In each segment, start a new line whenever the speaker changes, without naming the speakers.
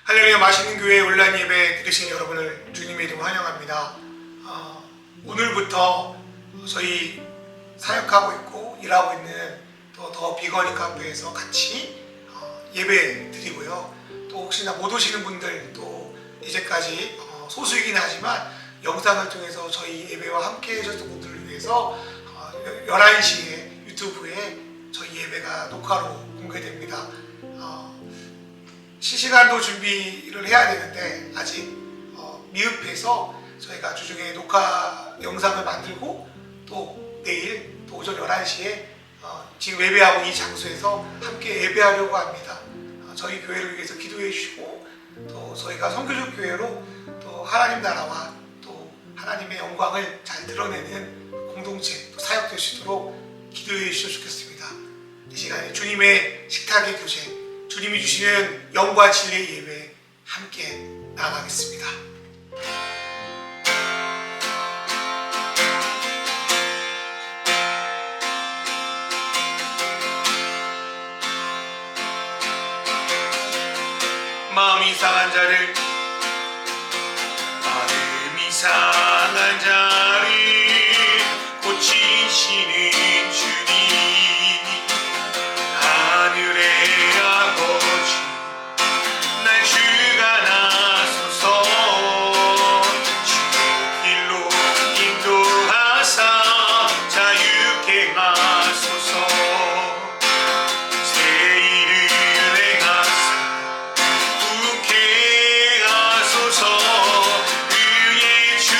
할렐루야 맛있는 교회 온라인 예배 들으신 여러분을 주님의 이름으로 환영합니다. 오늘부터 저희 사역하고 있고 일하고 있는 더 비거리 카페에서 같이 예배 드리고요. 또 혹시나 못 오시는 분들, 또 이제까지 소수이긴 하지만 영상을 통해서 저희 예배와 함께 해주셨던 분들을 위해서 11시에 유튜브에 저희 예배가 녹화로 공개됩니다. 실시간도 준비를 해야 되는데 아직 미흡해서 저희가 주중에 녹화 영상을 만들고 또 내일 또 오전 11시에 지금 예배하고 이 장소에서 함께 예배하려고 합니다. 저희 교회를 위해서 기도해 주시고 또 저희가 선교적 교회로 또 하나님 나라와 또 하나님의 영광을 잘 드러내는 공동체, 또 사역될 수 있도록 기도해 주시면 좋겠습니다. 이 시간에 주님의 식탁의 교제, 주님이 주시는 영과 진리의 예배 함께 나아가겠습니다. 마음이 상한 자를, 마음이 상한 자를 고치시는 주님, 하늘의 아버지 날 주가 나소서, 주의 길로 인도하사 자유케 하소서. 새 일을 행하사 부케 하소서. 의의 주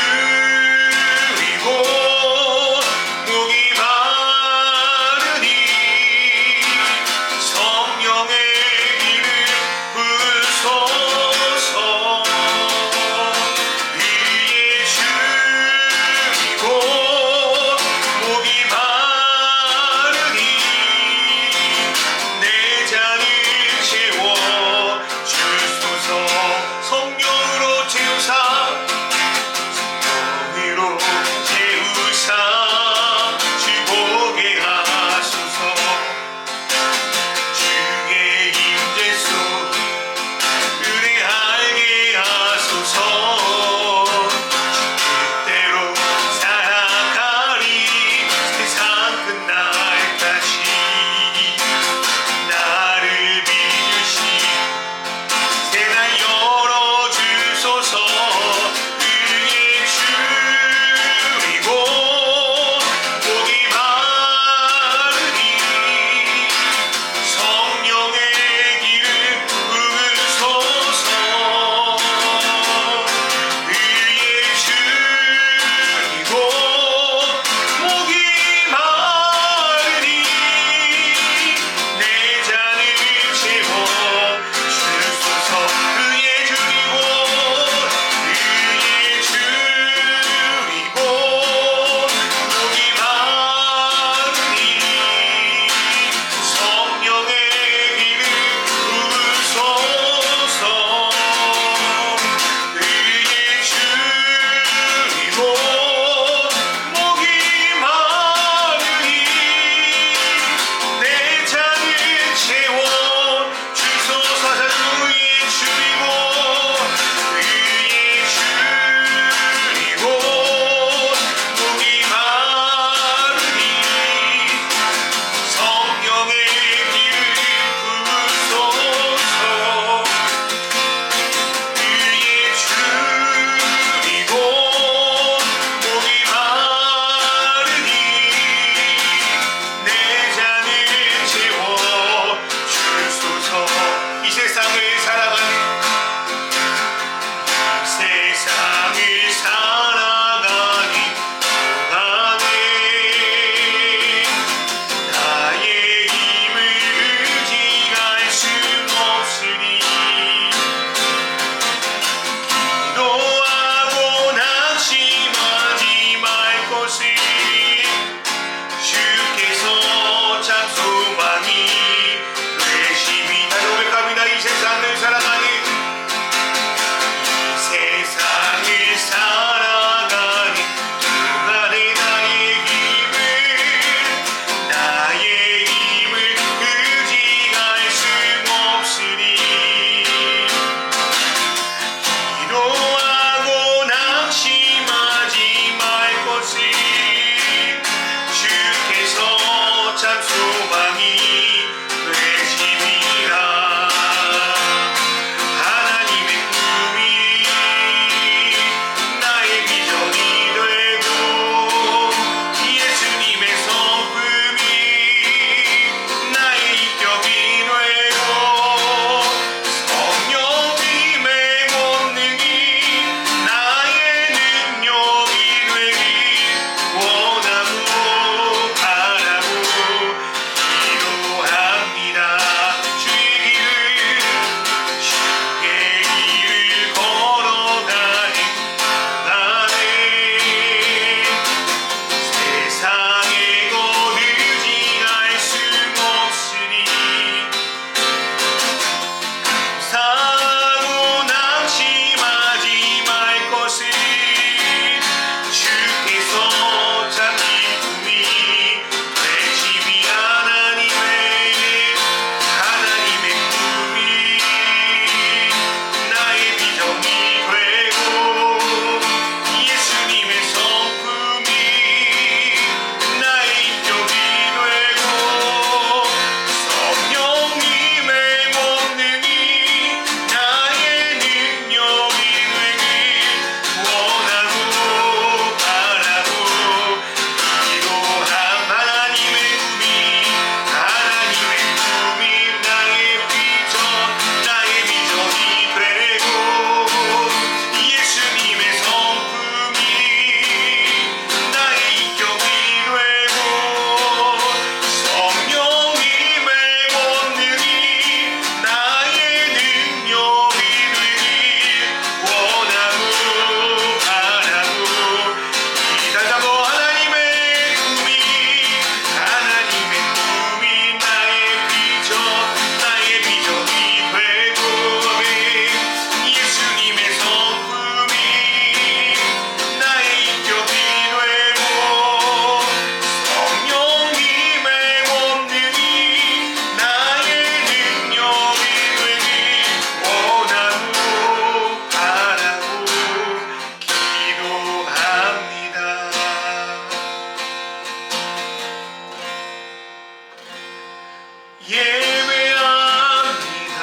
예배합니다.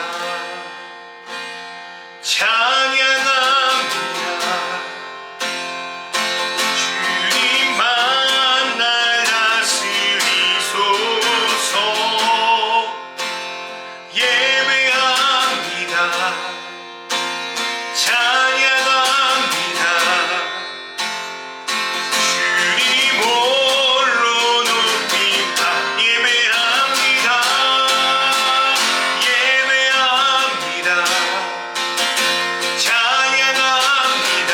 찬양합니다. 주님만 날 다스리소서. 예배합니다. 찬양합니다. 주님 홀로 높임다. 예배합니다. 예배합니다. 찬양합니다.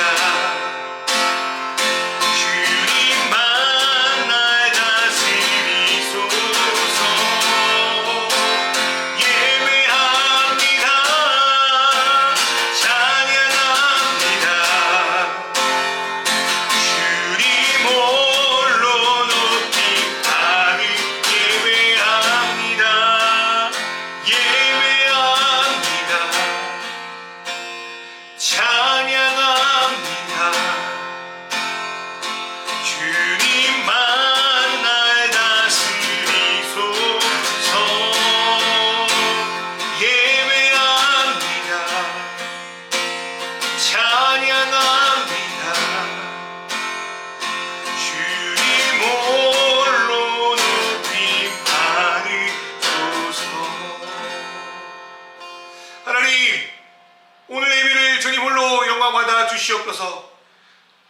주님만 날 다스리소서. 예배합니다. 찬양합니다. 주님 홀로 높임 하늘. 예배합니다. 예배합니다. 찬양합니다. 주님만 날 다스리소서. 예배합니다. 찬양합니다. 주님 홀로 높임 받으소서. 하나님, 오늘 예배를 주님 홀로 영광받아 주시옵소서.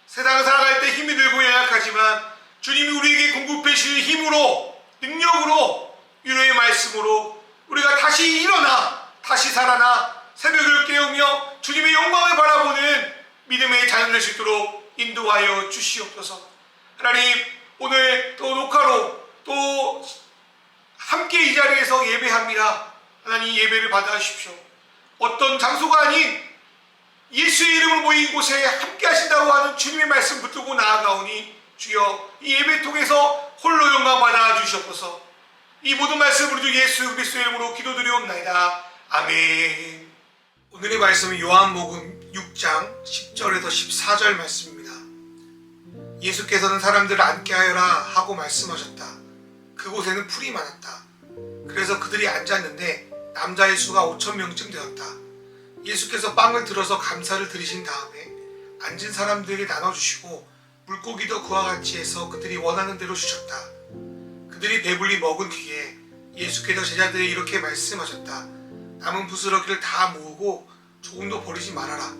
세상을 살아갈 때 힘이 들고 연약하지만 주님이 우리에게 공급해 주실 힘으로, 능력으로, 위로의 말씀으로 우리가 다시 일어나, 다시 살아나 새벽을 깨우며 주님의 영광을 바라보는 믿음의 자녀 될 수 있도록 인도하여 주시옵소서. 하나님, 오늘 또 녹화로 또 함께 이 자리에서 예배합니다. 하나님, 예배를 받아 주십시오. 어떤 장소가 아닌 예수의 이름으로 모인 곳에 함께 하신다고 하는 주님의 말씀 붙들고 나아가오니 주여, 이 예배 통해서 홀로 영광 받아 주시옵소서. 이 모든 말씀을 우리 주 예수 그리스도의 이름으로 기도드리옵나이다. 아멘. 오늘의 말씀은 요한복음 6장 10절에서 14절 말씀입니다. 예수께서는 사람들을 앉게 하여라 하고 말씀하셨다. 그곳에는 풀이 많았다. 그래서 그들이 앉았는데 남자의 수가 5,000명쯤 되었다. 예수께서 빵을 들어서 감사를 드리신 다음에 앉은 사람들에게 나눠주시고 물고기도 그와 같이 해서 그들이 원하는 대로 주셨다. 그들이 배불리 먹은 뒤에 예수께서 제자들에게 이렇게 말씀하셨다. 남은 부스러기를 다 모으고 조금도 버리지 말아라.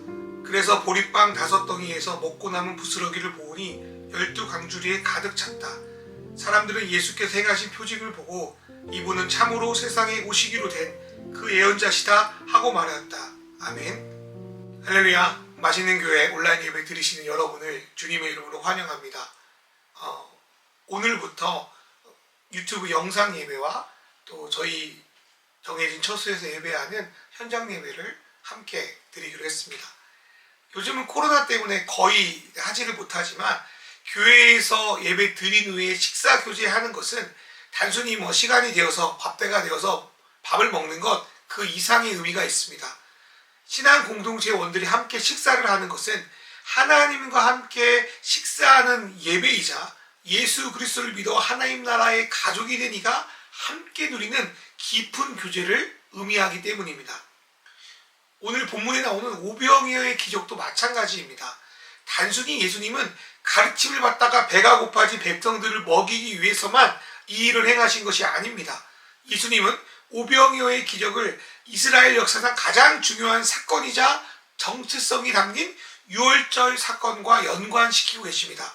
그래서 보리빵 5덩이에서 먹고 남은 부스러기를 보니 12강주리에 가득 찼다. 사람들은 예수께서 행하신 표징을 보고 이분은 참으로 세상에 오시기로 된 그 예언자시다 하고 말하였다. 아멘. 할렐루야. 맛있는 교회 온라인 예배 드리시는 여러분을 주님의 이름으로 환영합니다. 오늘부터 유튜브 영상 예배와 또 저희 정해진 처소에서 예배하는 현장 예배를 함께 드리기로 했습니다. 요즘은 코로나 때문에 거의 하지를 못하지만 교회에서 예배 드린 후에 식사 교제하는 것은 단순히 시간이 되어서 밥때가 되어서 밥을 먹는 것 그 이상의 의미가 있습니다. 신앙 공동체원들이 함께 식사를 하는 것은 하나님과 함께 식사하는 예배이자 예수 그리스도를 믿어 하나님 나라의 가족이 된 이가 함께 누리는 깊은 교제를 의미하기 때문입니다. 오늘 본문에 나오는 오병이어의 기적도 마찬가지입니다. 단순히 예수님은 가르침을 받다가 배가 고파진 백성들을 먹이기 위해서만 이 일을 행하신 것이 아닙니다. 예수님은 오병이어의 기적을 이스라엘 역사상 가장 중요한 사건이자 정체성이 담긴 유월절 사건과 연관시키고 계십니다.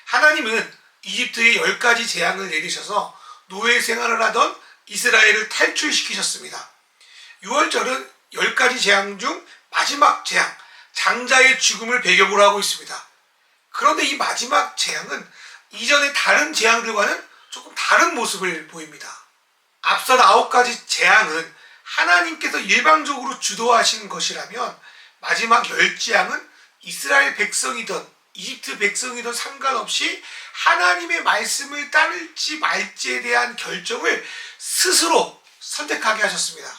하나님은 이집트에 10가지 재앙을 내리셔서 노예 생활을 하던 이스라엘을 탈출시키셨습니다. 유월절은 10가지 재앙 중 마지막 재앙, 장자의 죽음을 배경으로 하고 있습니다. 그런데 이 마지막 재앙은 이전의 다른 재앙들과는 조금 다른 모습을 보입니다. 앞선 9가지 재앙은 하나님께서 일방적으로 주도하신 것이라면 마지막 10재앙은 이스라엘 백성이든 이집트 백성이든 상관없이 하나님의 말씀을 따를지 말지에 대한 결정을 스스로 선택하게 하셨습니다.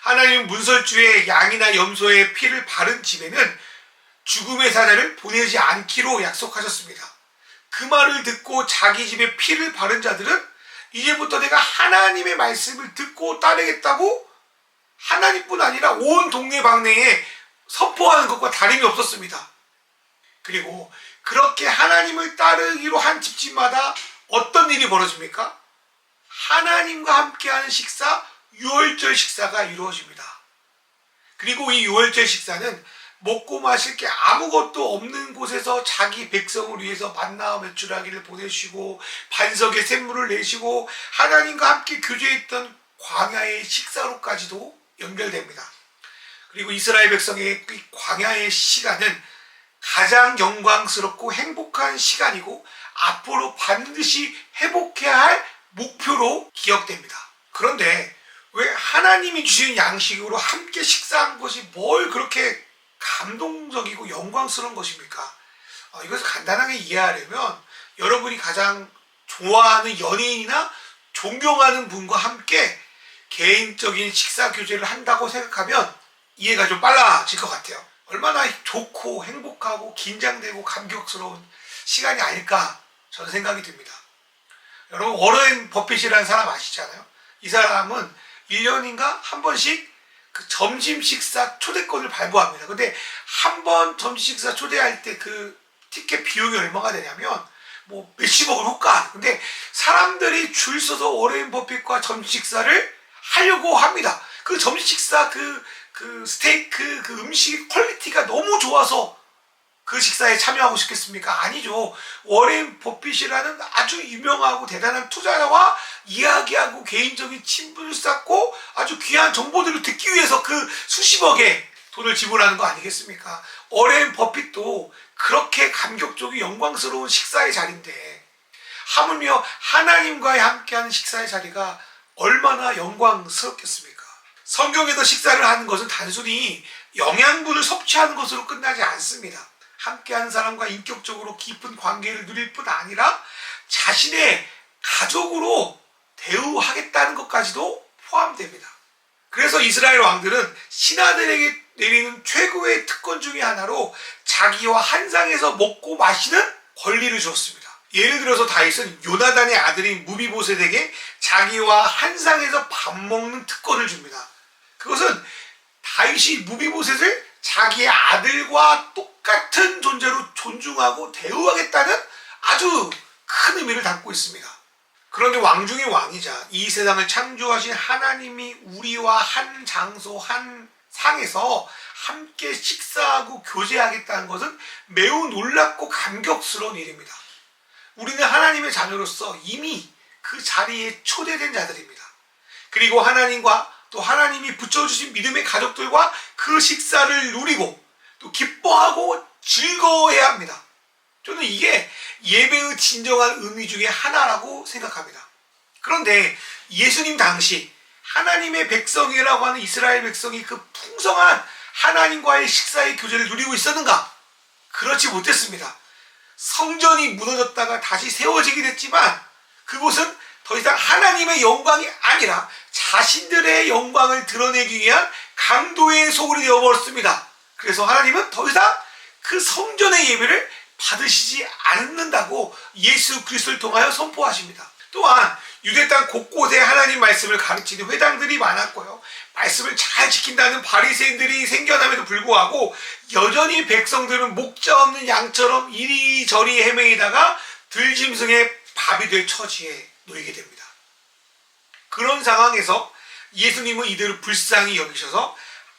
하나님은 문설주에 양이나 염소의 피를 바른 집에는 죽음의 사자를 보내지 않기로 약속하셨습니다. 그 말을 듣고 자기 집에 피를 바른 자들은 이제부터 내가 하나님의 말씀을 듣고 따르겠다고 하나님뿐 아니라 온 동네방네에 선포하는 것과 다름이 없었습니다. 그리고 그렇게 하나님을 따르기로 한 집집마다 어떤 일이 벌어집니까? 하나님과 함께하는 식사, 유월절 식사가 이루어집니다. 그리고 이 유월절 식사는 먹고 마실 게 아무것도 없는 곳에서 자기 백성을 위해서 만나 메추라기를 보내시고 반석에 샘물을 내시고 하나님과 함께 교제했던 광야의 식사로까지도 연결됩니다. 그리고 이스라엘 백성의 이 광야의 시간은 가장 영광스럽고 행복한 시간이고 앞으로 반드시 회복해야 할 목표로 기억됩니다. 그런데 왜 하나님이 주신 양식으로 함께 식사한 것이 뭘 그렇게 감동적이고 영광스러운 것입니까? 이것을 간단하게 이해하려면 여러분이 가장 좋아하는 연예인이나 존경하는 분과 함께 개인적인 식사 교제를 한다고 생각하면 이해가 좀 빨라질 것 같아요. 얼마나 좋고 행복하고 긴장되고 감격스러운 시간이 아닐까 저는 생각이 듭니다. 여러분 워런 버핏이라는 사람 아시잖아요. 이 사람은 1년인가 한 번씩 그 점심 식사 초대권을 발부합니다. 근데 한 번 점심 식사 초대할 때 그 티켓 비용이 얼마가 되냐면 뭐 몇십억을 호가. 근데 사람들이 줄 서서 워런 버핏과 점심 식사를 하려고 합니다. 그 점심 식사 그 스테이크 그 음식 퀄리티가 너무 좋아서 그 식사에 참여하고 싶겠습니까? 아니죠. 워런 버핏이라는 아주 유명하고 대단한 투자자와 이야기하고 개인적인 친분을 쌓고 아주 귀한 정보들을 듣기 위해서 그 수십억의 돈을 지불하는 거 아니겠습니까? 워런 버핏도 그렇게 감격적이고 영광스러운 식사의 자리인데 하물며 하나님과 함께하는 식사의 자리가 얼마나 영광스럽겠습니까? 성경에서 식사를 하는 것은 단순히 영양분을 섭취하는 것으로 끝나지 않습니다. 함께하는 사람과 인격적으로 깊은 관계를 누릴 뿐 아니라 자신의 가족으로 대우하겠다는 것까지도 포함됩니다. 그래서 이스라엘 왕들은 신하들에게 내리는 최고의 특권 중에 하나로 자기와 한 상에서 먹고 마시는 권리를 주었습니다. 예를 들어서 다윗은 요나단의 아들인 무비보셋에게 자기와 한 상에서 밥 먹는 특권을 줍니다. 그것은 다윗이 무비보셋을 자기의 아들과 똑같은 존재로 존중하고 대우하겠다는 아주 큰 의미를 담고 있습니다. 그런데 왕 중의 왕이자 이 세상을 창조하신 하나님이 우리와 한 장소 한 상에서 함께 식사하고 교제하겠다는 것은 매우 놀랍고 감격스러운 일입니다. 우리는 하나님의 자녀로서 이미 그 자리에 초대된 자들입니다. 그리고 하나님과 또 하나님이 붙여주신 믿음의 가족들과 그 식사를 누리고 또 기뻐하고 즐거워해야 합니다. 저는 이게 예배의 진정한 의미 중에 하나라고 생각합니다. 그런데 예수님 당시 하나님의 백성이라고 하는 이스라엘 백성이 그 풍성한 하나님과의 식사의 교제를 누리고 있었는가? 그렇지 못했습니다. 성전이 무너졌다가 다시 세워지긴 했지만 그곳은 더 이상 하나님의 영광이 아니라 자신들의 영광을 드러내기 위한 강도의 소굴이 되어버렸습니다. 그래서 하나님은 더 이상 그 성전의 예배를 받으시지 않는다고 예수 그리스도를 통하여 선포하십니다. 또한 유대 땅 곳곳에 하나님 말씀을 가르치는 회당들이 많았고요. 말씀을 잘 지킨다는 바리새인들이 생겨남에도 불구하고 여전히 백성들은 목자 없는 양처럼 이리저리 헤매이다가 들짐승의 밥이 될 처지에 놓이게 됩니다. 그런 상황에서 예수님은 이들을 불쌍히 여기셔서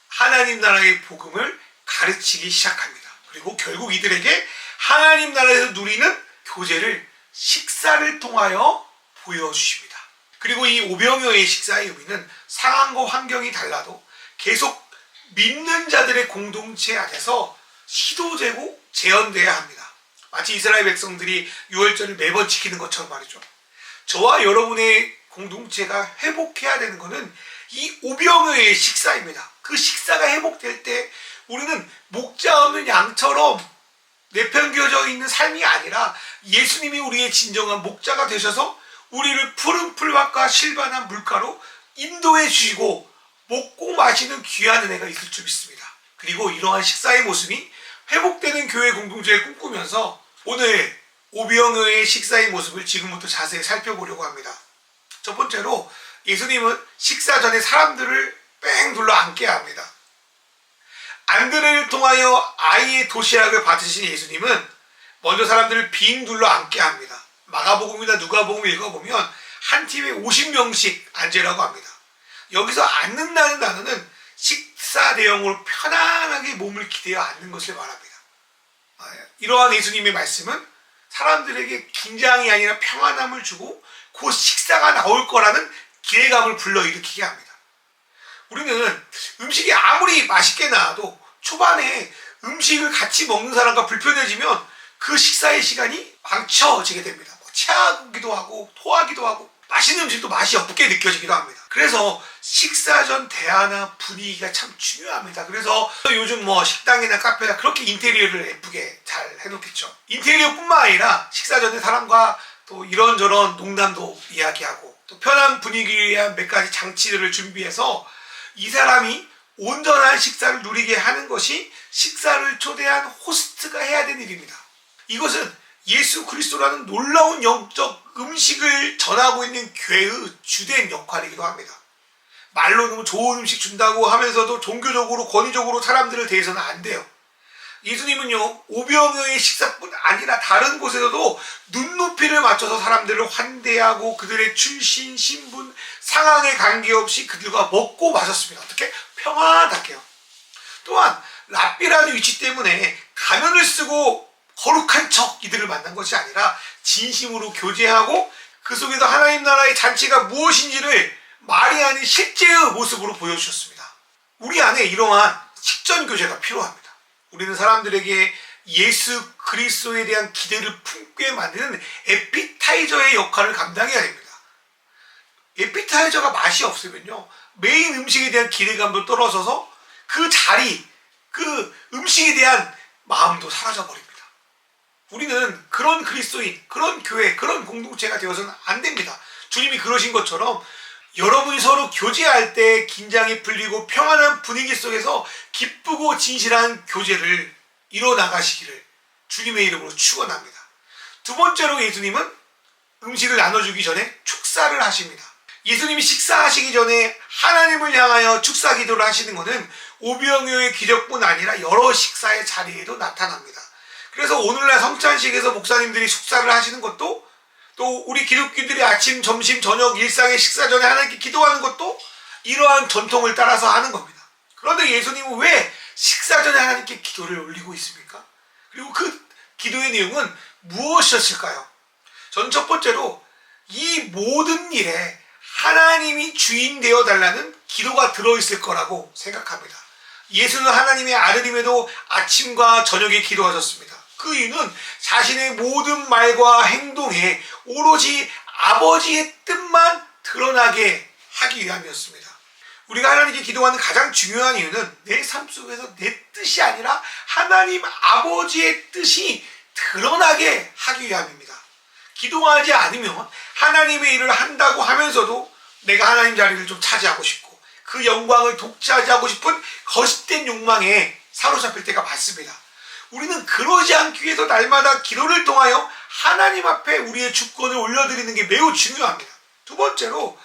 하나님 나라의 복음을 가르치기 시작합니다. 그리고 결국 이들에게 하나님 나라에서 누리는 교제를 식사를 통하여 보여주십니다. 그리고 이 오병이어의 식사의 의미는 상황과 환경이 달라도 계속 믿는 자들의 공동체 안에서 시도되고 재현돼야 합니다. 마치 이스라엘 백성들이 유월절을 매번 지키는 것처럼 말이죠. 저와 여러분의 공동체가 회복해야 되는 것은 이 오병이어의 식사입니다. 그 식사가 회복될 때 우리는 목자 없는 양처럼 내팽겨져 있는 삶이 아니라 예수님이 우리의 진정한 목자가 되셔서 우리를 푸른 풀밭과 실반한 물가로 인도해 주시고 먹고 마시는 귀한 은혜가 있을 줄 믿습니다. 그리고 이러한 식사의 모습이 회복되는 교회 공동체를 꿈꾸면서 오늘 오병이어의 식사의 모습을 지금부터 자세히 살펴보려고 합니다. 첫 번째로 예수님은 식사 전에 사람들을 뺑 둘러 앉게 합니다. 안드레를 통하여 아이의 도시락을 받으신 예수님은 먼저 사람들을 빙 둘러 앉게 합니다. 마가복음이나 누가복음 읽어보면 한 팀에 50명씩 앉으라고 합니다. 여기서 앉는다는 단어는 식사 대용으로 편안하게 몸을 기대어 앉는 것을 말합니다. 이러한 예수님의 말씀은 사람들에게 긴장이 아니라 평안함을 주고 곧 식사가 나올 거라는 기대감을 불러일으키게 합니다. 우리는 음식이 아무리 맛있게 나와도 초반에 음식을 같이 먹는 사람과 불편해지면 그 식사의 시간이 망쳐지게 됩니다. 체하기도 하고 토하기도 하고 맛있는 음식도 맛이 없게 느껴지기도 합니다. 그래서 식사 전 대화나 분위기가 참 중요합니다. 그래서 요즘 식당이나 카페나 그렇게 인테리어를 예쁘게 잘 해놓겠죠. 인테리어뿐만 아니라 식사 전에 사람과 또 이런저런 농담도 이야기하고 또 편한 분위기를 위한 몇 가지 장치들을 준비해서 이 사람이 온전한 식사를 누리게 하는 것이 식사를 초대한 호스트가 해야 되는 일입니다. 이것은 예수 그리스도라는 놀라운 영적 음식을 전하고 있는 교회의 주된 역할이기도 합니다. 말로는 좋은 음식 준다고 하면서도 종교적으로 권위적으로 사람들을 대해서는 안 돼요. 예수님은요, 오병이어의 식사뿐 아니라 다른 곳에서도 눈높이를 맞춰서 사람들을 환대하고 그들의 출신, 신분, 상황에 관계없이 그들과 먹고 마셨습니다. 어떻게? 평안하게요. 또한 랍비라는 위치 때문에 가면을 쓰고 거룩한 척 이들을 만난 것이 아니라 진심으로 교제하고 그 속에서 하나님 나라의 잔치가 무엇인지를 말이 아닌 실제의 모습으로 보여주셨습니다. 우리 안에 이러한 식전 교제가 필요합니다. 우리는 사람들에게 예수 그리스도에 대한 기대를 품게 만드는 에피타이저의 역할을 감당해야 됩니다. 에피타이저가 맛이 없으면요, 메인 음식에 대한 기대감도 떨어져서 그 자리, 그 음식에 대한 마음도 사라져버립니다. 우리는 그런 그리스도인, 그런 교회, 그런 공동체가 되어서는 안 됩니다. 주님이 그러신 것처럼 여러분이 서로 교제할 때 긴장이 풀리고 평안한 분위기 속에서 기쁘고 진실한 교제를 이뤄나가시기를 주님의 이름으로 축원합니다. 두 번째로 예수님은 음식을 나눠주기 전에 축사를 하십니다. 예수님이 식사하시기 전에 하나님을 향하여 축사 기도를 하시는 것은 오병이어의 기적뿐 아니라 여러 식사의 자리에도 나타납니다. 그래서 오늘날 성찬식에서 목사님들이 축사를 하시는 것도, 또 우리 기독교들이 아침, 점심, 저녁 일상의 식사 전에 하나님께 기도하는 것도 이러한 전통을 따라서 하는 겁니다. 그런데 예수님은 왜 식사 전에 하나님께 기도를 올리고 있습니까? 그리고 그 기도의 내용은 무엇이었을까요? 저는 첫 번째로 이 모든 일에 하나님이 주인 되어 달라는 기도가 들어있을 거라고 생각합니다. 예수는 하나님의 아들임에도 아침과 저녁에 기도하셨습니다. 그 이유는 자신의 모든 말과 행동에 오로지 아버지의 뜻만 드러나게 하기 위함이었습니다. 우리가 하나님께 기도하는 가장 중요한 이유는 내 삶 속에서 내 뜻이 아니라 하나님 아버지의 뜻이 드러나게 하기 위함입니다. 기도하지 않으면 하나님의 일을 한다고 하면서도 내가 하나님 자리를 좀 차지하고 싶고 그 영광을 독차지하고 싶은 거짓된 욕망에 사로잡힐 때가 많습니다. 우리는 그러지 않기 위해서 날마다 기도를 통하여 하나님 앞에 우리의 주권을 올려드리는 게 매우 중요합니다. 두 번째로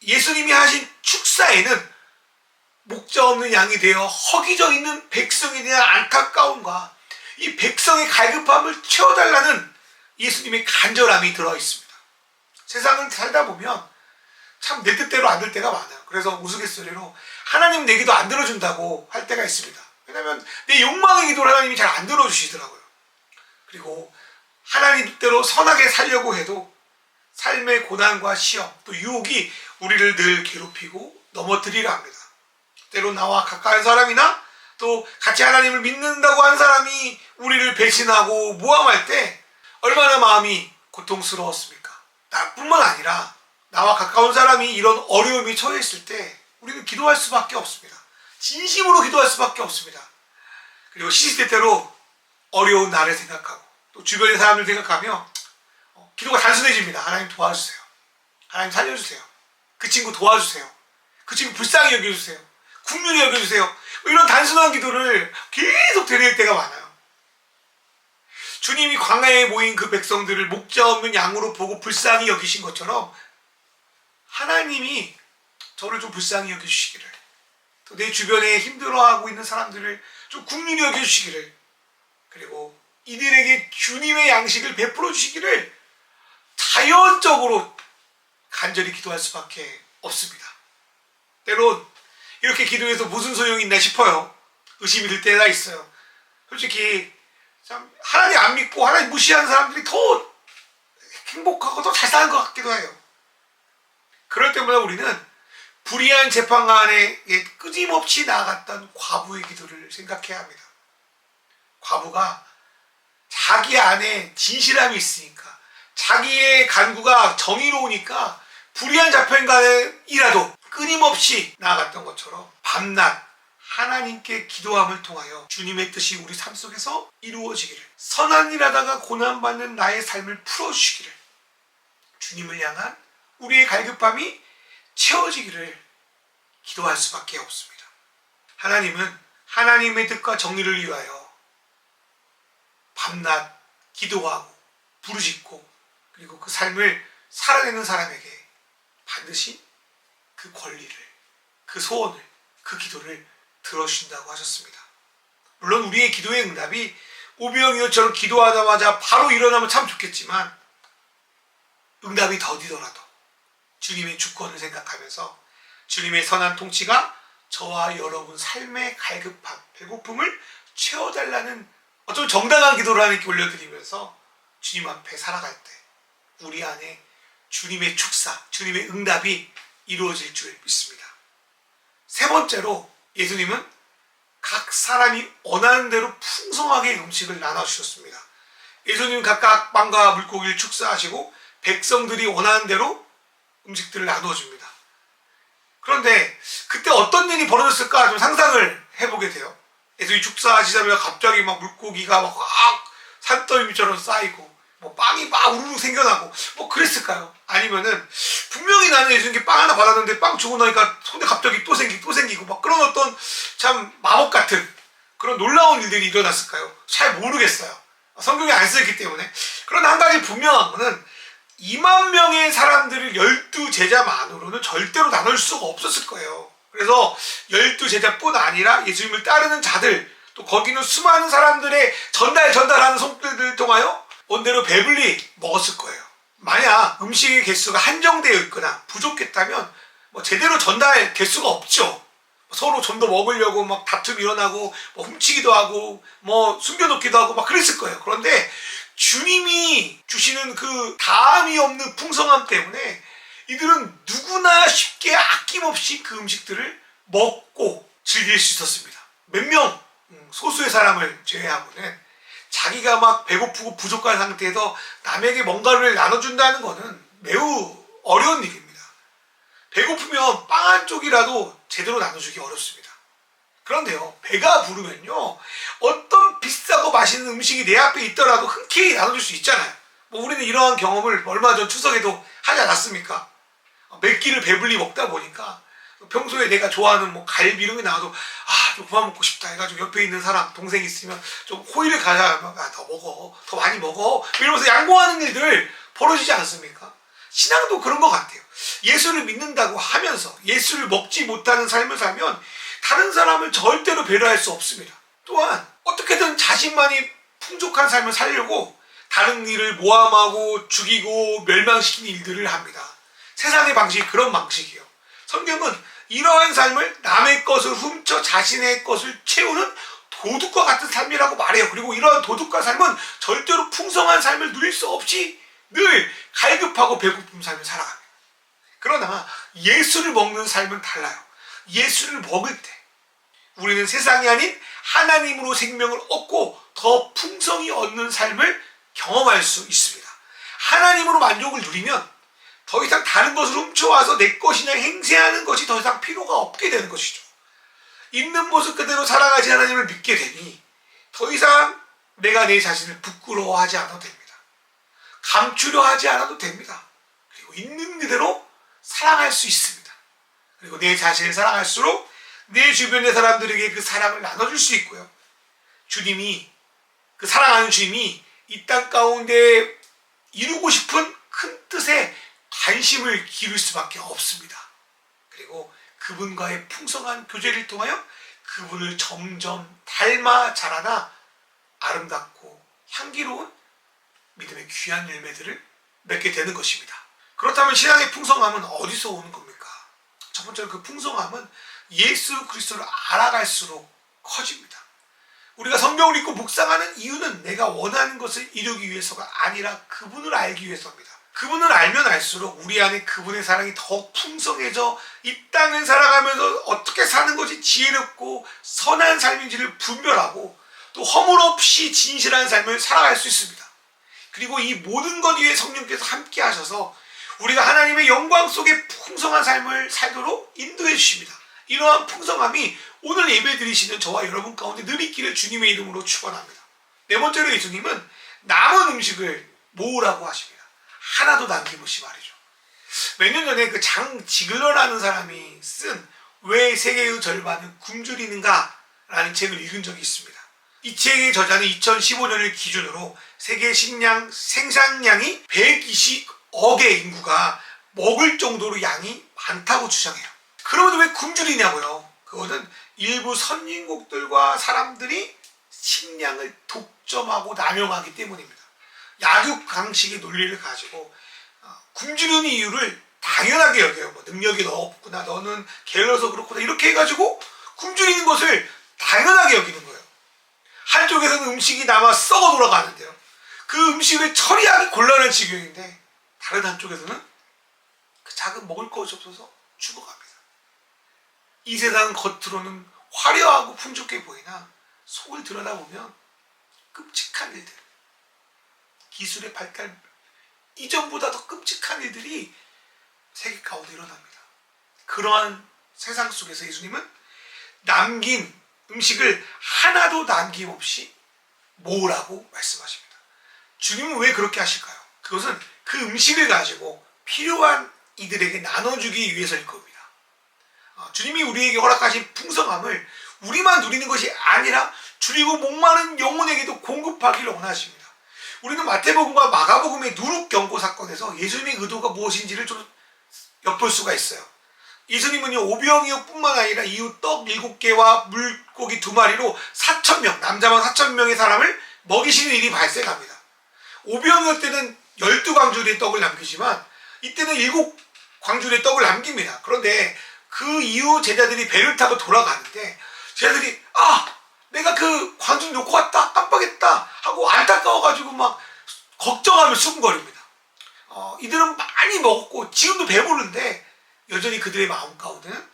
예수님이 하신 축사에는 목자 없는 양이 되어 허기져 있는 백성에 대한 안타까움과 이 백성의 갈급함을 채워달라는 예수님의 간절함이 들어있습니다. 세상을 살다 보면 참 내 뜻대로 안 될 때가 많아요. 그래서 우스갯소리로 하나님 내 기도 안 들어준다고 할 때가 있습니다. 왜냐하면 내 욕망의 기도를 하나님이 잘 안 들어주시더라고요. 그리고 하나님 뜻대로 선하게 살려고 해도 삶의 고난과 시험 또 유혹이 우리를 늘 괴롭히고 넘어뜨리려 합니다. 때로 나와 가까운 사람이나 또 같이 하나님을 믿는다고 한 사람이 우리를 배신하고 모함할 때 얼마나 마음이 고통스러웠습니까? 나뿐만 아니라 나와 가까운 사람이 이런 어려움이 처해 있을 때 우리는 기도할 수밖에 없습니다. 진심으로 기도할 수밖에 없습니다. 그리고 시시때때로 어려운 나를 생각하고 또 주변의 사람들 생각하며 기도가 단순해집니다. 하나님 도와주세요. 하나님 살려주세요. 그 친구 도와주세요. 그 친구 불쌍히 여겨주세요. 국률이 여겨주세요. 이런 단순한 기도를 계속 드릴 때가 많아요. 주님이 광야에 모인 그 백성들을 목자 없는 양으로 보고 불쌍히 여기신 것처럼 하나님이 저를 좀 불쌍히 여겨주시기를, 또 내 주변에 힘들어하고 있는 사람들을 좀 긍휼히 여겨주시기를, 그리고 이들에게 주님의 양식을 베풀어 주시기를 자연적으로 간절히 기도할 수밖에 없습니다. 때론 이렇게 기도해서 무슨 소용이 있나 싶어요. 의심이 들 때가 있어요. 솔직히 참 하나님 안 믿고 하나님 무시하는 사람들이 더 행복하고 더 잘 사는 것 같기도 해요. 그럴 때마다 우리는 불의한 재판관에 끊임없이 나아갔던 과부의 기도를 생각해야 합니다. 과부가 자기 안에 진실함이 있으니까, 자기의 간구가 정의로우니까 불의한 재판관이라도 끊임없이 나아갔던 것처럼 밤낮 하나님께 기도함을 통하여 주님의 뜻이 우리 삶 속에서 이루어지기를, 선한 일 하다가 고난받는 나의 삶을 풀어주시기를, 주님을 향한 우리의 갈급함이 채워지기를 기도할 수밖에 없습니다. 하나님은 하나님의 뜻과 정의를 위하여 밤낮 기도하고 부르짖고, 그리고 그 삶을 살아내는 사람에게 반드시 그 권리를, 그 소원을, 그 기도를 들어주신다고 하셨습니다. 물론 우리의 기도의 응답이 오병이어처럼 기도하자마자 바로 일어나면 참 좋겠지만, 응답이 더디더라도 주님의 주권을 생각하면서 주님의 선한 통치가 저와 여러분 삶의 갈급함, 배고픔을 채워달라는 어떤 정당한 기도를 하나님께 올려드리면서 주님 앞에 살아갈 때 우리 안에 주님의 축사, 주님의 응답이 이루어질 줄 믿습니다. 세 번째로, 예수님은 각 사람이 원하는 대로 풍성하게 음식을 나눠주셨습니다. 예수님은 각각 빵과 물고기를 축사하시고 백성들이 원하는 대로 음식들을 나누어줍니다. 그런데 그때 어떤 일이 벌어졌을까 좀 상상을 해보게 돼요. 예수님이 축사하시자마자 갑자기 막 물고기가 막 산더미처럼 쌓이고, 뭐 빵이 막 우르르 생겨나고 뭐 그랬을까요? 아니면은 분명히 나는 예수님께 빵 하나 받았는데 빵 주고 나니까 손에 갑자기 또 생기고 막 그런 어떤 참 마법 같은 그런 놀라운 일들이 일어났을까요? 잘 모르겠어요. 성경에 안 쓰였기 때문에. 그러나 한 가지 분명한 거는 2만 명의 사람들을 12제자만으로는 절대로 나눌 수가 없었을 거예요. 그래서 12제자뿐 아니라 예수님을 따르는 자들, 또 거기는 수많은 사람들의 전달하는 손길들을 통하여 온대로 배불리 먹었을 거예요. 만약 음식의 개수가 한정되어 있거나 부족했다면 뭐 제대로 전달 개수가 없죠. 서로 좀 더 먹으려고 막 다툼이 일어나고 뭐 훔치기도 하고 뭐 숨겨놓기도 하고 막 그랬을 거예요. 그런데 주님이 주시는 그 다함이 없는 풍성함 때문에 이들은 누구나 쉽게 아낌없이 그 음식들을 먹고 즐길 수 있었습니다. 몇 명, 소수의 사람을 제외하고는 자기가 막 배고프고 부족한 상태에서 남에게 뭔가를 나눠준다는 것은 매우 어려운 일입니다. 배고프면 빵 한 쪽이라도 제대로 나눠주기 어렵습니다. 그런데요, 배가 부르면요, 어떤 비싸고 맛있는 음식이 내 앞에 있더라도 흔쾌히 나눠줄 수 있잖아요. 뭐 우리는 이러한 경험을 얼마 전 추석에도 하지 않았습니까? 몇 끼를 배불리 먹다 보니까 평소에 내가 좋아하는 뭐 갈비 이런 게 나와도 좀 그만 먹고 싶다 해가지고 옆에 있는 사람, 동생 있으면 좀 호의를 가자, 더 먹어, 더 많이 먹어, 이러면서 양보하는 일들 벌어지지 않습니까? 신앙도 그런 것 같아요. 예수를 믿는다고 하면서 예수를 먹지 못하는 삶을 살면 다른 사람을 절대로 배려할 수 없습니다. 또한 어떻게든 자신만이 풍족한 삶을 살려고 다른 일을 모함하고 죽이고 멸망시키는 일들을 합니다. 세상의 방식이 그런 방식이에요. 성경은 이러한 삶을 남의 것을 훔쳐 자신의 것을 채우는 도둑과 같은 삶이라고 말해요. 그리고 이러한 도둑과 삶은 절대로 풍성한 삶을 누릴 수 없이 늘 갈급하고 배고픈 삶을 살아갑니다. 그러나 예수를 먹는 삶은 달라요. 예수를 먹을 때 우리는 세상이 아닌 하나님으로 생명을 얻고 더 풍성히 얻는 삶을 경험할 수 있습니다. 하나님으로 만족을 누리면 더 이상 다른 것을 훔쳐와서 내 것이냐 행세하는 것이 더 이상 필요가 없게 되는 것이죠. 있는 모습 그대로 살아가지 하나님을 믿게 되니 더 이상 내가 내 자신을 부끄러워하지 않아도 됩니다. 감추려 하지 않아도 됩니다. 그리고 있는 그대로 사랑할 수 있습니다. 그리고 내 자신을 사랑할수록 내 주변의 사람들에게 그 사랑을 나눠줄 수 있고요. 주님이, 그 사랑하는 주님이 이 땅 가운데 이루고 싶은 큰 뜻의 관심을 기울일 수밖에 없습니다. 그리고 그분과의 풍성한 교제를 통하여 그분을 점점 닮아 자라나 아름답고 향기로운 믿음의 귀한 열매들을 맺게 되는 것입니다. 그렇다면 신앙의 풍성함은 어디서 오는 겁니까? 첫 번째로 그 풍성함은 예수 그리스도를 알아갈수록 커집니다. 우리가 성경을 읽고 묵상하는 이유는 내가 원하는 것을 이루기 위해서가 아니라 그분을 알기 위해서입니다. 그분을 알면 알수록 우리 안에 그분의 사랑이 더 풍성해져 이 땅을 살아가면서 어떻게 사는 것이 지혜롭고 선한 삶인지를 분별하고 또 허물 없이 진실한 삶을 살아갈 수 있습니다. 그리고 이 모든 것 위에 성령께서 함께 하셔서 우리가 하나님의 영광 속에 풍성한 삶을 살도록 인도해 주십니다. 이러한 풍성함이 오늘 예배 드리시는 저와 여러분 가운데 늘 있기를 주님의 이름으로 축원합니다. 네 번째로 예수님은 남은 음식을 모으라고 하십니다. 하나도 남김없이 말이죠. 몇 년 전에 그 장 지글러라는 사람이 쓴 왜 세계의 절반은 굶주리는가 라는 책을 읽은 적이 있습니다. 이 책의 저자는 2015년을 기준으로 세계 식량 생산량이 120억의 인구가 먹을 정도로 양이 많다고 주장해요. 그러면 왜 굶주리냐고요? 그것은 일부 선진국들과 사람들이 식량을 독점하고 남용하기 때문입니다. 약육강식의 논리를 가지고 굶주리는 이유를 당연하게 여겨요. 뭐 능력이 너 없구나, 너는 게을러서 그렇구나, 이렇게 해가지고 굶주리는 것을 당연하게 여기는 거예요. 한쪽에서는 음식이 남아 썩어 돌아가는데요. 그 음식을 처리하기 곤란한 지경인데 다른 한쪽에서는 그 작은 먹을 것이 없어서 죽어갑니다. 이 세상은 겉으로는 화려하고 풍족해 보이나 속을 들여다보면 끔찍한 일들, 기술의 발달 이전보다 더 끔찍한 일들이 세계 가운데 일어납니다. 그러한 세상 속에서 예수님은 남긴 음식을 하나도 남김없이 모으라고 말씀하십니다. 주님은 왜 그렇게 하실까요? 그것은 그 음식을 가지고 필요한 이들에게 나눠주기 위해서일 겁니다. 주님이 우리에게 허락하신 풍성함을 우리만 누리는 것이 아니라 줄이고 목마른 영혼에게도 공급하기를 원하십니다. 우리는 마태복음과 마가복음의 누룩 경고 사건에서 예수님의 의도가 무엇인지를 좀 엿볼 수가 있어요. 예수님은요, 오병이어 뿐만 아니라 이후 떡 7개와 물고기 2마리로 4,000명, 남자만 4,000명의 사람을 먹이시는 일이 발생합니다. 오병이어 때는 12광주리의 떡을 남기지만 이때는 7광주리의 떡을 남깁니다. 그런데 그 이후 제자들이 배를 타고 돌아가는데 제자들이 내가 그 광주 놓고 왔다, 깜빡했다 하고 안타까워가지고 막 걱정하며 수군거립니다. 이들은 많이 먹었고 지금도 배부른데 여전히 그들의 마음 가운데는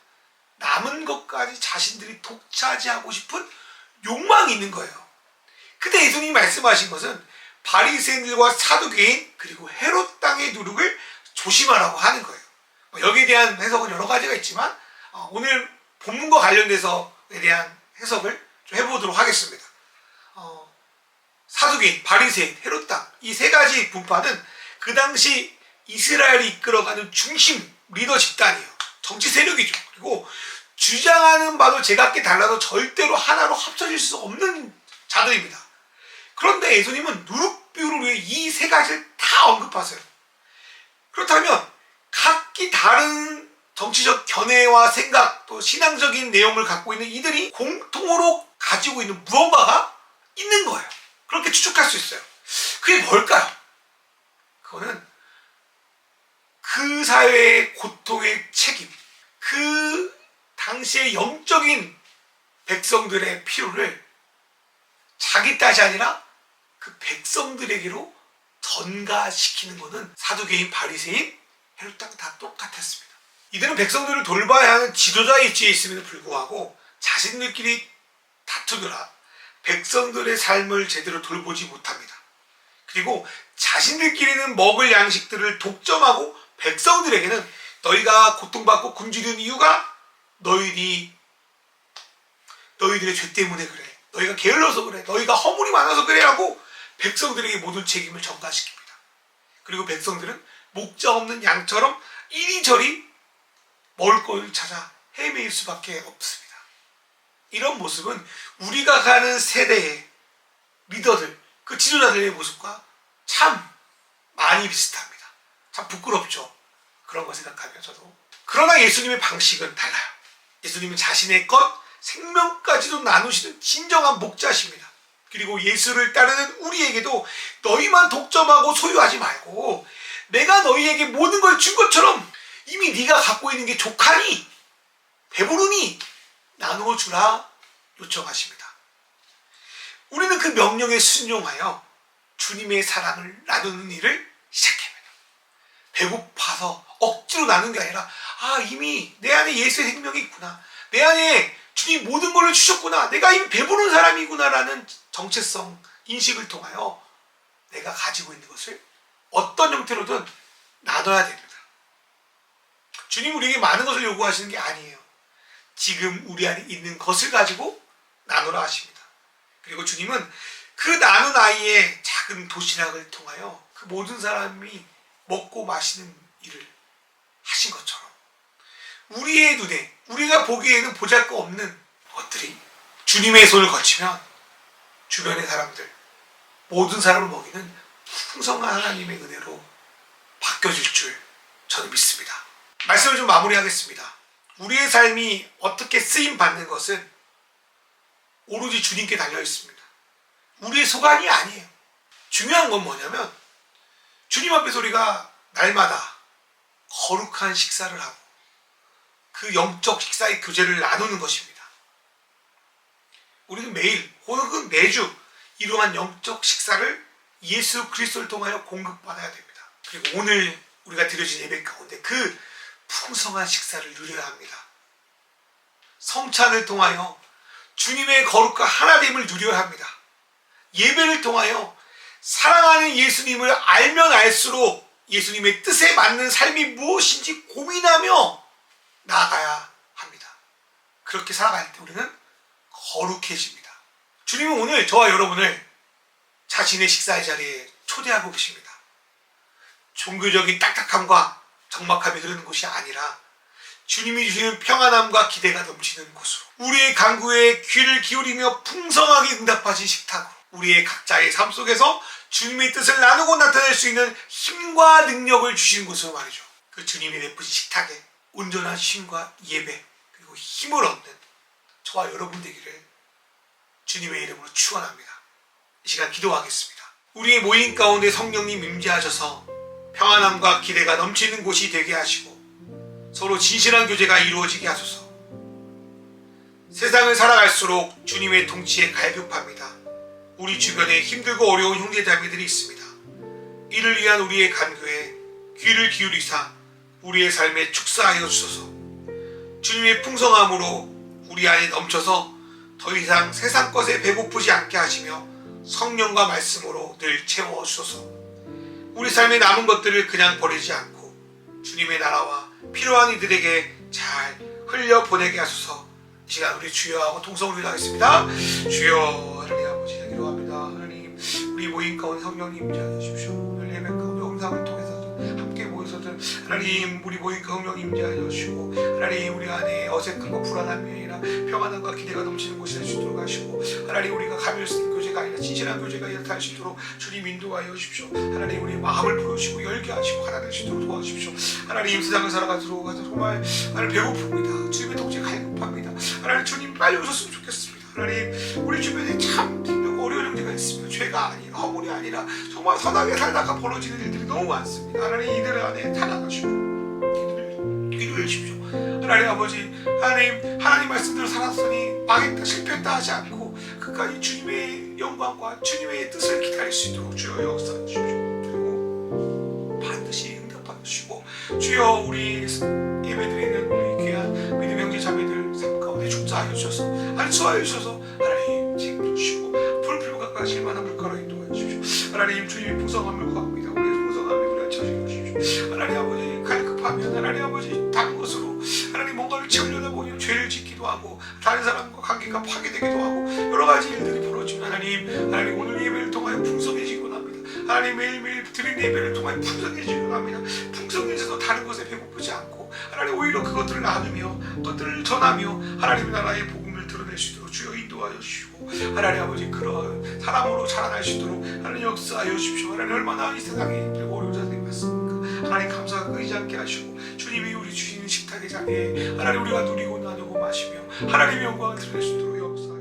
남은 것까지 자신들이 독차지하고 싶은 욕망이 있는 거예요. 그때 예수님이 말씀하신 것은 바리새인들과 사두개인 그리고 헤롯 땅의 누룩을 조심하라고 하는 거예요. 여기에 대한 해석은 여러 가지가 있지만 오늘 본문과 관련돼서에 대한 해석을 좀 해보도록 하겠습니다. 사두개인, 바리새인, 헤롯 땅 이 세 가지 분파는 그 당시 이스라엘이 이끌어가는 중심 리더 집단이에요. 정치 세력이죠. 그리고 주장하는 바도 제각기 달라도 절대로 하나로 합쳐질 수 없는 자들입니다. 그런데 예수님은 누룩 비유를 위해 이 세 가지를 다 언급하세요. 그렇다면 각기 다른 정치적 견해와 생각 또 신앙적인 내용을 갖고 있는 이들이 공통으로 가지고 있는 무언가가 있는 거예요. 그렇게 추측할 수 있어요. 그게 뭘까요? 그거는 그 사회의 고통의 책임, 그 당시의 영적인 백성들의 필요를 자기 탓이 아니라 그 백성들에게로 전가시키는 것은 사두개인, 바리새인, 헤롯 땅 다 똑같았습니다. 이들은 백성들을 돌봐야 하는 지도자의 위치에 있음에도 불구하고 자신들끼리 다투느라 백성들의 삶을 제대로 돌보지 못합니다. 그리고 자신들끼리는 먹을 양식들을 독점하고 백성들에게는 너희가 고통받고 굶주리는 이유가 너희들의 죄 때문에 그래, 너희가 게을러서 그래, 너희가 허물이 많아서 그래 하고 백성들에게 모든 책임을 전가시킵니다. 그리고 백성들은 목자 없는 양처럼 이리저리 먹을 것을 찾아 헤매일 수밖에 없습니다. 이런 모습은 우리가 가는 세대의 리더들, 그 지도자들의 모습과 참 많이 비슷합니다. 참 부끄럽죠. 그런 거 생각하면서도. 그러나 예수님의 방식은 달라요. 예수님은 자신의 것, 생명까지도 나누시는 진정한 목자십니다. 그리고 예수를 따르는 우리에게도 너희만 독점하고 소유하지 말고 내가 너희에게 모든 걸 준 것처럼 이미 네가 갖고 있는 게 족하니 배부르니 나누어 주라 요청하십니다. 우리는 그 명령에 순종하여 주님의 사랑을 나누는 일을 시작합니다. 배고파서 억지로 나누는 게 아니라 이미 내 안에 예수의 생명이 있구나. 내 안에 주님 모든 걸 주셨구나. 내가 이미 배부른 사람이구나라는 정체성 인식을 통하여 내가 가지고 있는 것을 어떤 형태로든 나눠야 됩니다. 주님 우리에게 많은 것을 요구하시는 게 아니에요. 지금 우리 안에 있는 것을 가지고 나누라 하십니다. 그리고 주님은 그 나눈 아이의 작은 도시락을 통하여 그 모든 사람이 먹고 마시는 일을 하신 것처럼 우리의 눈에 우리가 보기에는 보잘것없는 것들이 주님의 손을 거치면 주변의 사람들 모든 사람을 먹이는 풍성한 하나님의 은혜로 바뀌어질 줄 저는 믿습니다. 말씀을 좀 마무리하겠습니다. 우리의 삶이 어떻게 쓰임 받는 것은 오로지 주님께 달려 있습니다. 우리의 소관이 아니에요. 중요한 건 뭐냐면 주님 앞에서 우리가 날마다 거룩한 식사를 하고 그 영적 식사의 교제를 나누는 것입니다. 우리는 매일 혹은 매주 이러한 영적 식사를 예수 그리스도를 통하여 공급받아야 됩니다. 그리고 오늘 우리가 드려진 예배 가운데 그 풍성한 식사를 누려야 합니다. 성찬을 통하여 주님의 거룩과 하나됨을 누려야 합니다. 예배를 통하여 사랑하는 예수님을 알면 알수록 예수님의 뜻에 맞는 삶이 무엇인지 고민하며 나아가야 합니다. 그렇게 살아갈 때 우리는 거룩해집니다. 주님은 오늘 저와 여러분을 자신의 식사의 자리에 초대하고 계십니다. 종교적인 딱딱함과 적막함이 흐르는 곳이 아니라 주님이 주시는 평안함과 기대가 넘치는 곳으로 우리의 간구에 귀를 기울이며 풍성하게 응답하신 식탁으로 우리의 각자의 삶 속에서 주님의 뜻을 나누고 나타낼 수 있는 힘과 능력을 주시는 곳으로 말이죠. 그 주님이 베푸신 식탁에 온전한 쉼과 예배 그리고 힘을 얻는 저와 여러분 되기를 주님의 이름으로 축원합니다. 이 시간 기도하겠습니다. 우리의 모임 가운데 성령님 임재하셔서 평안함과 기대가 넘치는 곳이 되게 하시고 서로 진실한 교제가 이루어지게 하소서. 세상을 살아갈수록 주님의 통치에 갈급합니다. 우리 주변에 힘들고 어려운 형제자매들이 있습니다. 이를 위한 우리의 간구에 귀를 기울이사 우리의 삶에 축사하여 주소서. 주님의 풍성함으로 우리 안에 넘쳐서 더 이상 세상 것에 배고프지 않게 하시며 성령과 말씀으로 늘 채워주소서. 우리 삶에 남은 것들을 그냥 버리지 않고 주님의 나라와 필요한 이들에게 잘 흘려보내게 하소서. 이 시간 우리 주여하고 통성을 기도하겠습니다. 주여 하나님 아버지 기도합니다. 하나님 우리 모임 가운데 성령님 임재하여 주십시오. 오늘 예배 가운데 영상을 통해서도 함께 모여서든 하나님 우리 모임 가운데 성령님 임재하여 주시고 하나님 우리 안에 어색함과 불안함이 아니라 평안함과 기대가 넘치는 곳이 될 수 있도록 하시고 하나님 우리가 가면스러운 교제가 아니라 진실한 교제가 나타날 수 있도록 주님 인도하여 주십시오. 하나님 우리의 마음을 풀어주시고 열게 하시고 하나 될 수 있도록 도와주십시오. 하나님 세상을 살아가도록 정말 하나님 배고픕니다. 주님의 통치에 갈급합니다. 하나님 주님 빨리 오셨으면 좋겠습니다. 하나님 우리 주변에 참 힘들고 어려운 형제가 있으며 죄가 아니라 허물이 아니라 정말 선하게 살다가 벌어지는 일들이 너무 많습니다. 하나님 이들 안에 찾아가시고 기도해 주십시오. 하나님 아버지 하나님 말씀대로 살았으니 망했다 실패했다 하지 않고 끝까지 주님의 영광과 주님의 뜻을 기다릴 수 있도록 주여 역사해 주십시오. 그리고 반드시 응답하여 주시고 주여 우리 예배드리는 우리 귀한 믿음 형제 자매들 삶 가운데 축사하여 주셔서 안수하여 주셔서 하나님 책임져 주시고 풀필요 가까이 실만한 물가로 인도하여 주십시오. 하나님 주님의 풍성함을 구합니다. 우리의 풍성함이 우리가 처지게 주십시오. 하나님 아버지 갈급하면 하나님 아버지 다른 것으로 하나님 뭔가를 채우려다 보니 죄를 짓기도 하고 다른 사람과 관계가 파괴되기도 하고 여러 가지 일들이 벌어지면 하나님 오늘 예배를 통하여 풍성해지곤 합니다. 하나님 매일매일 드린 예배를 통하여 풍성해지곤 합니다. 풍성해져서 다른 것에 배고프지 않고 하나님 오히려 그것들을 나누며 그것들을 전하며 하나님의 나라의 복음을 드러낼 수 있도록 주여 인도하여 주시고 하나님 아버지 그런 사람으로 자라날 수 있도록 하나님 역사하여 주십시오. 하나님 얼마나 이 세상에 힘들고 어려운 자들이 많습니까? 하나님 감사가 끊이지 않게 하시고 주님이 우리 주시는 식탁의 자리에 하나님 우리가 누리고 나누고 마시며 하나님의 영광을 드릴 수 있도록 역사하여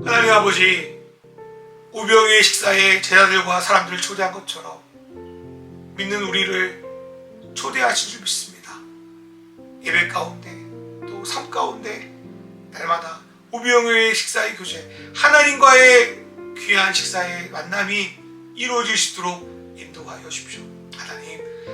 하나님 아버지, 오병이의 식사에 제자들과 사람들을 초대한 것처럼 믿는 우리를 초대하신 줄 믿습니다. 예배 가운데 또 삶 가운데 날마다 오병이의 식사의 교제, 하나님과의 귀한 식사의 만남이 이루어질 수 있도록 인도하여 주십시오.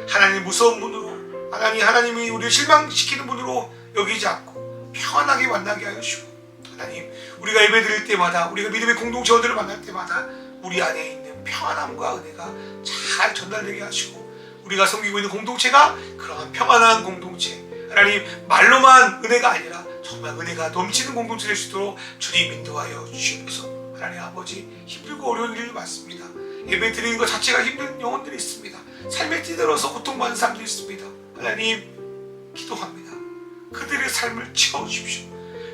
하나님 무서운 분으로, 하나님이 우리를 실망시키는 분으로 여기지 않고 평안하게 만나게 하여 주시고, 하나님 우리가 예배 드릴 때마다, 우리가 믿음의 공동체원들을 만날 때마다 우리 안에 있는 평안함과 은혜가 잘 전달되게 하시고, 우리가 섬기고 있는 공동체가 그러한 평안한 공동체, 하나님 말로만 은혜가 아니라 정말 은혜가 넘치는 공동체 될 수 있도록 주님 인도하여 주시옵소서. 하나님 아버지, 힘들고 어려운 일이 많습니다. 예배 드리는 것 자체가 힘든 영혼들이 있습니다. 삶에 뛰들어서 고통받는 사람들이 있습니다. 하나님 기도합니다. 그들의 삶을 채워주십시오.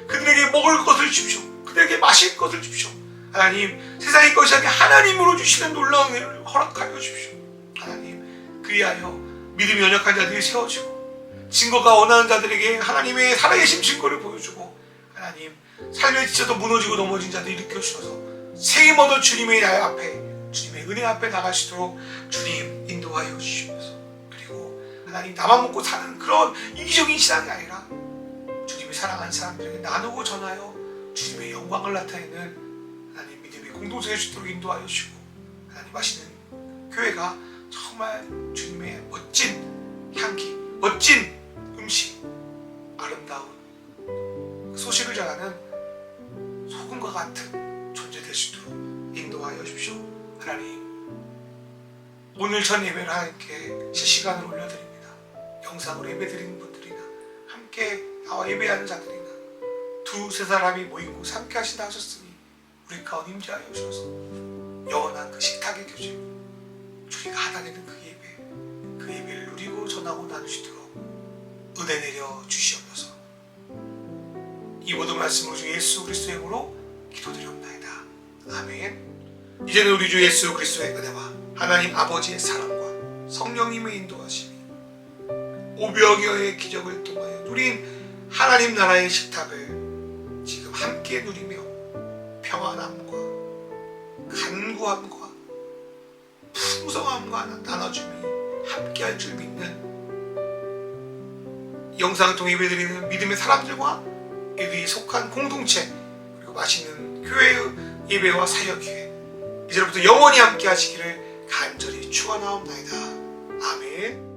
그들에게 먹을 것을 주십시오. 그들에게 마실 것을 주십시오. 하나님 세상의 것이 아니라 하나님으로 주시는 놀라운 은혜를 허락하여 주십시오. 하나님 그리하여 믿음이 연약한 자들이 세워지고, 증거가 원하는 자들에게 하나님의 살아계신 증거를 보여주고, 하나님 삶에 지쳐서 무너지고 넘어진 자들을 일으켜주셔서 생임 얻어 주님의 앞에, 주님의 은혜 앞에 나갈 수 있도록 주님 인도하여 주시면서, 그리고 하나님 나만 먹고 사는 그런 이기적인 신앙이 아니라 주님이 사랑하는 사람들에게 나누고 전하여 주님의 영광을 나타내는 하나님 믿음의 공동체 될 수 있도록 인도하여 주시고, 하나님 하시는 교회가 정말 주님의 멋진 향기, 멋진 음식, 아름다운 소식을 전하는 소금과 같은 존재 될 수 있도록 인도하여 주십시오. 하나님 오늘 전 예배를 하나님께 실시간으로 올려드립니다. 영상으로 예배 드리는 분들이나 함께 나와 예배하는 자들이나 두세 사람이 모인 곳 함께 하신다 하셨으니 우리 가운데 임재하여 주셔서 영원한 그 식탁의 교제, 주님과 하나 되는 그 예배를 누리고 전하고 나누시도록 은혜 내려 주시옵소서. 이 모든 말씀을 주 예수 그리스도의 이름으로 기도드리옵나이다. 아멘. 이제는 우리 주 예수 그리스도의 은혜와 하나님 아버지의 사랑과 성령님의 인도하심이 오병이어의 기적을 통하여 누린 하나님 나라의 식탁을 지금 함께 누리며 평안함과 간구함과 풍성함과 나눠줌이 함께할 줄 믿는, 영상을 통해 예배드리는 믿음의 사람들과 이들이 속한 공동체, 그리고 맛있는 교회의 예배와 사역기회 이제부터 영원히 함께 하시기를 간절히 축원하옵나이다. 아멘.